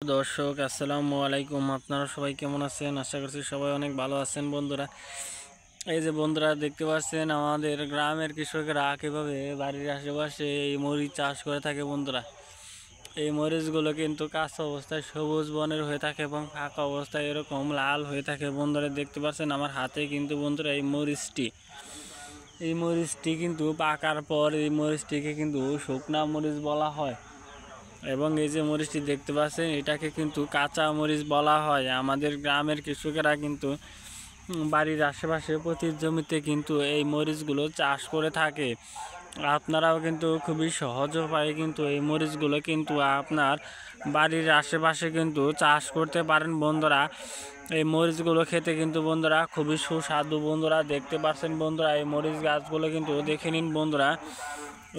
দর্শক আসসালামু আলাইকুম। আপনারা সবাই কেমন আছেন? আশা করছি সবাই অনেক ভালো আছেন বন্ধুরা। এই যে বন্ধুরা দেখতে পাচ্ছেন আমাদের গ্রামের কৃষকেরা কীভাবে বাড়ির আশেপাশে এই মরিচ চাষ করে থাকে বন্ধুরা। এই মরিচগুলো কিন্তু কাঁচা অবস্থায় সবুজ বনের হয়ে থাকে এবং ফাঁকা অবস্থায় এরকম লাল হয়ে থাকে বন্ধুরা। দেখতে পাচ্ছেন আমার হাতে কিন্তু বন্ধুরা এই মরিচটি কিন্তু পাকার পর এই মরিচটিকে কিন্তু শুকনা মরিচ বলা হয়। এবং এই যে মরিচটি দেখতে পাচ্ছেন এটাকে কিন্তু কাঁচা মরিচ বলা হয়। আমাদের গ্রামের কৃষকেরা কিন্তু বাড়ির আশেপাশে প্রতি জমিতে কিন্তু এই মরিচগুলো চাষ করে থাকে। আপনারাও কিন্তু খুবই সহজ উপায়ে কিন্তু এই মরিচগুলো কিন্তু আপনার বাড়ির আশেপাশে কিন্তু চাষ করতে পারেন বন্ধুরা। এই মরিচগুলো খেতে কিন্তু বন্ধুরা খুবই সুস্বাদু বন্ধুরা। দেখতে পাচ্ছেন বন্ধুরা এই মরিচ গাছগুলো কিন্তু দেখে নিন বন্ধুরা।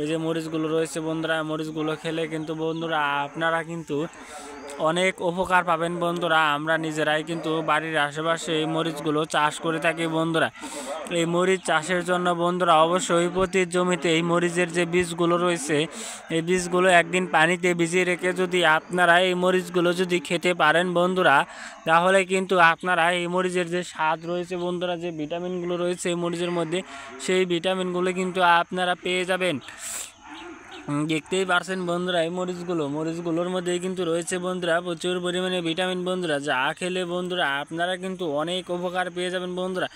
এই যে মরিচগুলো রয়েছে বন্ধুরা, মরিচগুলো খেলে কিন্তু বন্ধুরা আপনারা কিন্তু অনেক উপকার পাবেন বন্ধুরা। আমরা নিজেরাই কিন্তু বাড়ির আশেপাশে এই মরিচগুলো চাষ করে থাকি বন্ধুরা। এই মরিচ চাষের জন্য বন্ধুরা অবশ্যই প্রতি জমিতে এই মরিচের যে বীজগুলো রয়েছে এই বীজগুলো একদিন পানিতে ভিজিয়ে রেখে যদি আপনারা এই মরিচগুলো যদি খেতে পারেন বন্ধুরা, তাহলে কিন্তু আপনারা এই মরিচের যে স্বাদ রয়েছে বন্ধুরা, যে ভিটামিনগুলো রয়েছে এই মরিচের মধ্যে, সেই ভিটামিনগুলো কিন্তু আপনারা পেয়ে যাবেন। দেখতেই পারছেন বন্ধুরা এই মরিচগুলোর মধ্যেই কিন্তু রয়েছে বন্ধুরা প্রচুর পরিমাণে ভিটামিন বন্ধুরা, যা খেলে বন্ধুরা আপনারা কিন্তু অনেক উপকার পেয়ে যাবেন বন্ধুরা।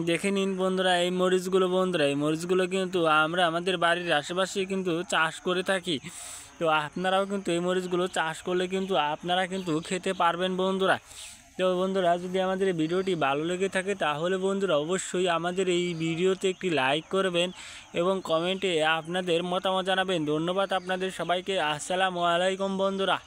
দেখে নিন বন্ধুরা এই মরিচগুলো কিন্তু আমরা আমাদের বাড়ির আশেপাশে কিন্তু চাষ করে থাকি। তো আপনারাও কিন্তু এই মরিচগুলো চাষ করলে কিন্তু আপনারা কিন্তু খেতে পারবেন বন্ধুরা। তো বন্ধুরা যদি আমাদের এই ভিডিওটি ভালো লেগে থাকে তাহলে বন্ধুরা অবশ্যই আমাদের এই ভিডিওতে একটি লাইক করবেন এবং কমেন্টে আপনাদের মতামত জানাবেন। ধন্যবাদ আপনাদের সবাইকে। আসসালামু আলাইকুম বন্ধুরা।